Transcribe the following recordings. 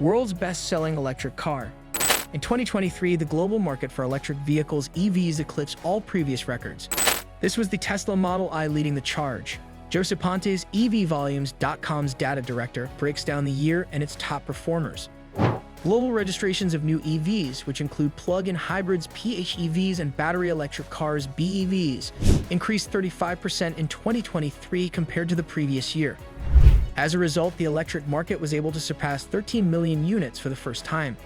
World's best-selling electric car. In 2023, the global market for electric vehicles (EVs) eclipsed all previous records. This was the Tesla Model I leading the charge. Joseph Pontes, EVvolumes.com's data director, breaks down the year and its top performers. Global registrations of new EVs, which include plug-in hybrids (PHEVs) and battery electric cars (BEVs), increased 35% in 2023 compared to the previous year. As a result, the electric market was able to surpass 13 million units for the first time.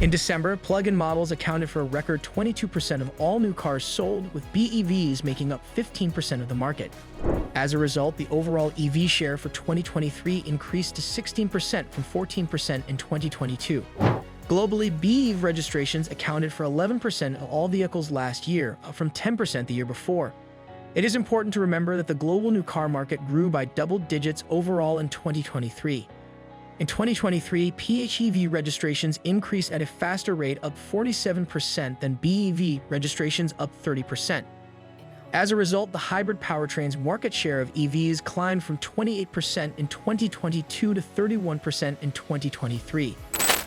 In December, plug-in models accounted for a record 22% of all new cars sold, with BEVs making up 15% of the market. As a result, the overall EV share for 2023 increased to 16% from 14% in 2022. Globally, BEV registrations accounted for 11% of all vehicles last year, up from 10% the year before. It is important to remember that the global new car market grew by double digits overall in 2023. In 2023, PHEV registrations increased at a faster rate, up 47%, than BEV registrations, up 30%. As a result, the hybrid powertrain's market share of EVs climbed from 28% in 2022 to 31% in 2023.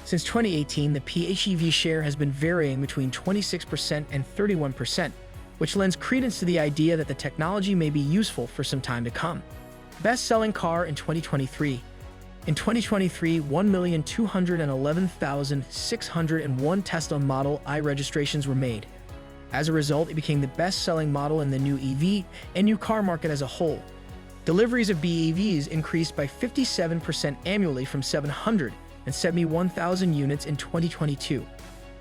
Since 2018, the PHEV share has been varying between 26% and 31%, which lends credence to the idea that the technology may be useful for some time to come. Best-selling car in 2023. In 2023, 1,211,601 Tesla Model I registrations were made. As a result, it became the best-selling model in the new EV and new car market as a whole. Deliveries of BEVs increased by 57% annually from 771,000 units in 2022.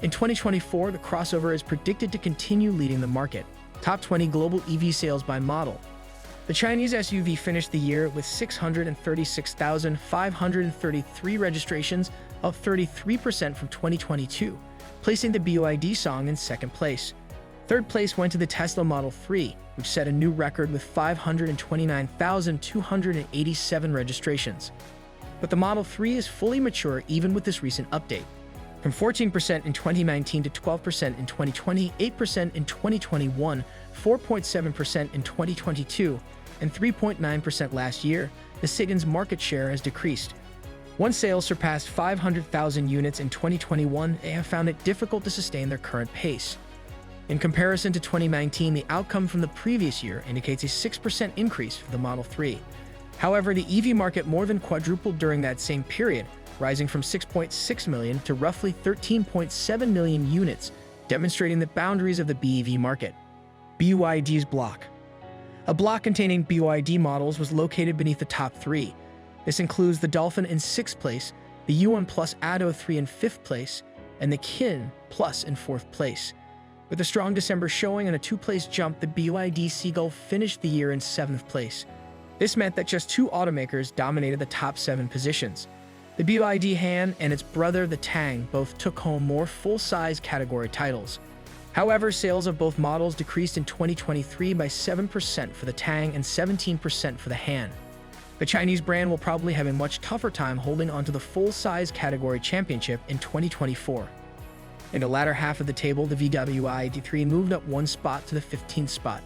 In 2024, the crossover is predicted to continue leading the market. Top 20 global EV sales by model. The Chinese SUV finished the year with 636,533 registrations, up 33% from 2022, placing the BYD Song in second place. Third place went to the Tesla Model 3, which set a new record with 529,287 registrations. But the Model 3 is fully mature even with this recent update. From 14% in 2019 to 12% in 2020, 8% in 2021, 4.7% in 2022, and 3.9% last year, the sedan's market share has decreased. Once sales surpassed 500,000 units in 2021, they have found it difficult to sustain their current pace. In comparison to 2019, the outcome from the previous year indicates a 6% increase for the Model 3. However, the EV market more than quadrupled during that same period, rising from 6.6 million to roughly 13.7 million units, demonstrating the boundaries of the BEV market. BYD's block. A block containing BYD models was located beneath the top three. This includes the Dolphin in 6th place, the Yuan Plus Atto 3 in 5th place, and the Kin Plus in 4th place. With a strong December showing and a 2-place jump, the BYD Seagull finished the year in 7th place. This meant that just 2 automakers dominated the top 7 positions. The BYD Han and its brother the Tang both took home more full-size category titles. However, sales of both models decreased in 2023 by 7% for the Tang and 17% for the Han. The Chinese brand will probably have a much tougher time holding onto the full-size category championship in 2024. In the latter half of the table, the VW ID3 moved up 1 spot to the 15th spot.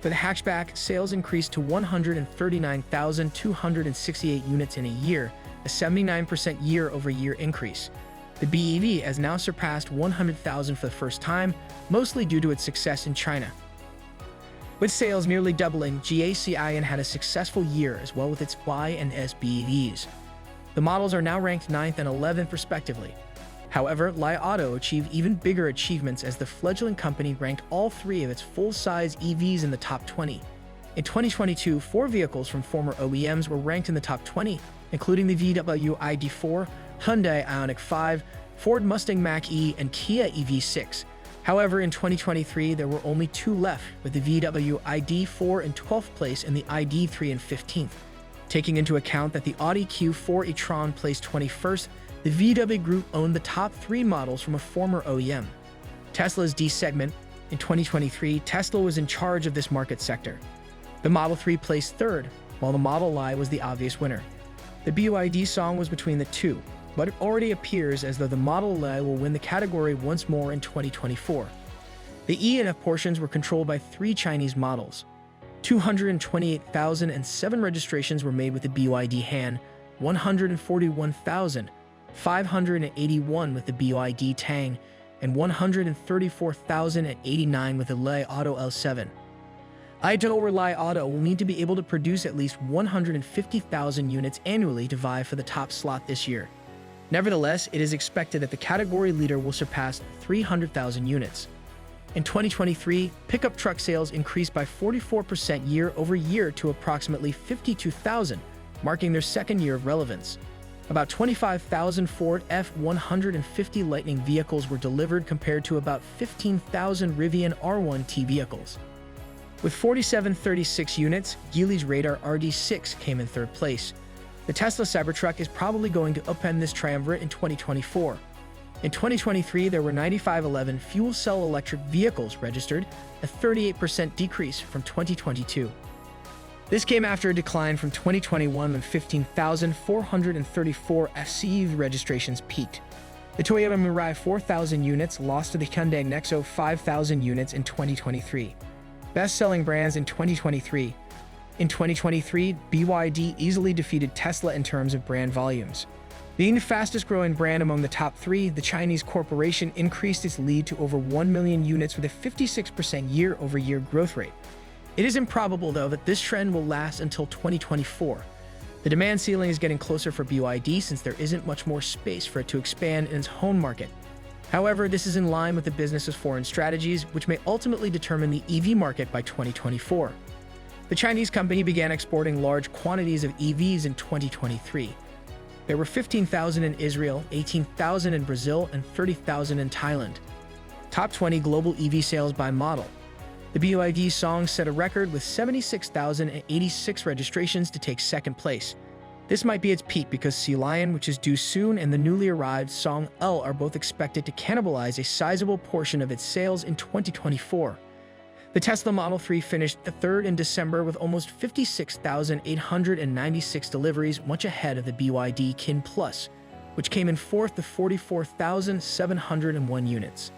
For the hatchback, sales increased to 139,268 units in a year, a 79% year-over-year increase. The BEV has now surpassed 100,000 for the first time, mostly due to its success in China. With sales nearly doubling, GAC had a successful year as well with its Y and S BEVs. The models are now ranked 9th and 11th respectively. However, Li Auto achieved even bigger achievements as the fledgling company ranked all 3 of its full-size EVs in the top 20. In 2022, 4 vehicles from former OEMs were ranked in the top 20, including the VW ID4, Hyundai Ioniq 5, Ford Mustang Mach-E, and Kia EV6. However, in 2023, there were only 2 left, with the VW ID4 in 12th place and the ID3 in 15th. Taking into account that the Audi Q4 e-tron placed 21st, the VW Group owned the top 3 models from a former OEM. Tesla's D segment. In 2023, Tesla was in charge of this market sector. The Model 3 placed 3rd, while the Model Y was the obvious winner. The BYD Song was between the two, but it already appears as though the Model Y will win the category once more in 2024. The E and F portions were controlled by 3 Chinese models. 228,007 registrations were made with the BYD Han, 141,000 581 with the BYD Tang, and 134,089 with the Li Auto L7. Li Auto will need to be able to produce at least 150,000 units annually to vie for the top slot this year. Nevertheless, it is expected that the category leader will surpass 300,000 units. In 2023, pickup truck sales increased by 44% year-over-year to approximately 52,000, marking their second year of relevance. About 25,000 Ford F-150 Lightning vehicles were delivered compared to about 15,000 Rivian R1T vehicles. With 4,736 units, Geely's Radar RD6 came in third place. The Tesla Cybertruck is probably going to upend this triumvirate in 2024. In 2023, there were 9,511 fuel cell electric vehicles registered, a 38% decrease from 2022. This came after a decline from 2021 when 15,434 FCEV registrations peaked. The Toyota Mirai 4,000 units lost to the Hyundai Nexo 5,000 units in 2023. Best-selling brands in 2023. In 2023, BYD easily defeated Tesla in terms of brand volumes. Being the fastest-growing brand among the top three, the Chinese corporation increased its lead to over 1 million units with a 56% year-over-year growth rate. It is improbable, though, that this trend will last until 2024. The demand ceiling is getting closer for BYD since there isn't much more space for it to expand in its home market. However, this is in line with the business's foreign strategies, which may ultimately determine the EV market by 2024. The Chinese company began exporting large quantities of EVs in 2023. There were 15,000 in Israel, 18,000 in Brazil, and 30,000 in Thailand. Top 20 global EV sales by model. The BYD Song set a record with 76,086 registrations to take second place. This might be its peak because Sea Lion, which is due soon, and the newly arrived Song L are both expected to cannibalize a sizable portion of its sales in 2024. The Tesla Model 3 finished third in December with almost 56,896 deliveries, much ahead of the BYD Kin Plus, which came in fourth with 44,701 units.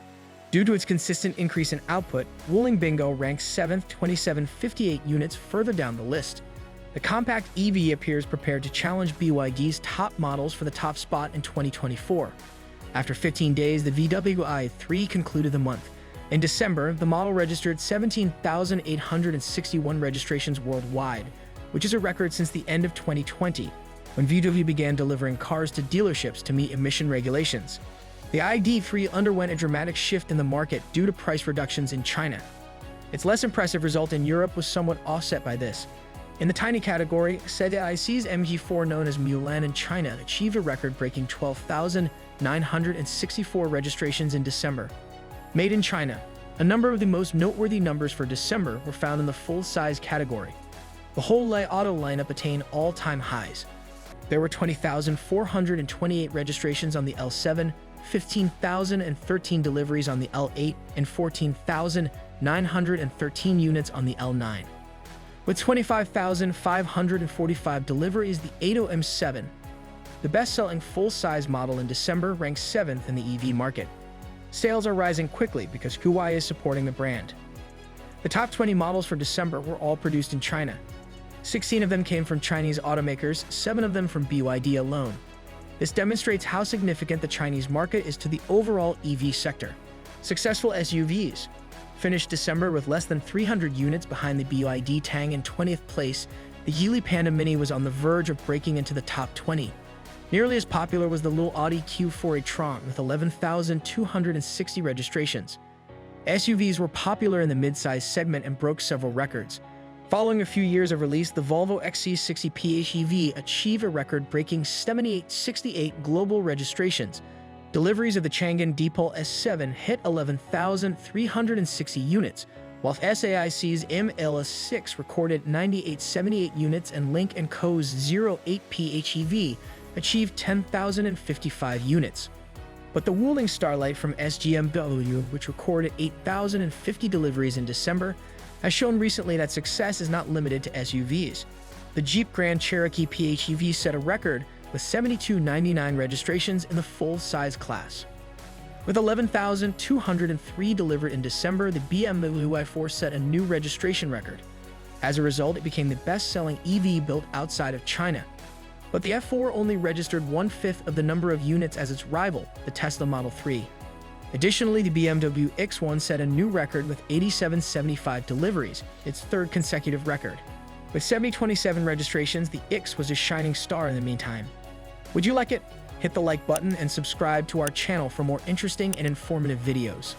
Due to its consistent increase in output, Wuling Bingo ranks 7th, 2,758 units further down the list. The compact EV appears prepared to challenge BYD's top models for the top spot in 2024. After 15 days, the VW i3 concluded the month. In December, the model registered 17,861 registrations worldwide, which is a record since the end of 2020, when VW began delivering cars to dealerships to meet emission regulations. The ID3 underwent a dramatic shift in the market due to price reductions in China. Its less impressive result in Europe was somewhat offset by this. In the tiny category, CDIC's MG4, known as Mulan in China, achieved a record-breaking 12,964 registrations in December. Made in China, a number of the most noteworthy numbers for December were found in the full-size category. The whole Li Auto lineup attained all-time highs. There were 20,428 registrations on the L7, 15,013 deliveries on the L8, and 14,913 units on the L9. With 25,545 deliveries, the Ado M7, the best-selling full-size model in December, ranks 7th in the EV market. Sales are rising quickly because Huawei is supporting the brand. The top 20 models for December were all produced in China. 16 of them came from Chinese automakers, 7 of them from BYD alone. This demonstrates how significant the Chinese market is to the overall EV sector. Successful SUVs finished December with less than 300 units behind the BYD Tang. In 20th place, the Geely Panda Mini was on the verge of breaking into the top 20. Nearly as popular was the little Audi Q4 e-tron with 11,260 registrations. SUVs were popular in the mid-size segment and broke several records. Following a few years of release, the Volvo XC60 PHEV achieved a record-breaking 7,868 global registrations. Deliveries of the Changan Deepal S7 hit 11,360 units, while SAIC's MLS6 recorded 9,878 units, and Lynk & Co.'s 08 PHEV achieved 10,055 units. But the Wuling Starlight from SGMW, which recorded 8,050 deliveries in December, has shown recently that success is not limited to SUVs. The Jeep Grand Cherokee PHEV set a record with 7,299 registrations in the full-size class. With 11,203 delivered in December, the BMW i4 set a new registration record. As a result, it became the best-selling EV built outside of China. But the F4 only registered 1/5 of the number of units as its rival, the Tesla Model 3. Additionally, the BMW X1 set a new record with 8775 deliveries, its third consecutive record. With 7027 registrations, the X was a shining star in the meantime. Would you like it? Hit the like button and subscribe to our channel for more interesting and informative videos.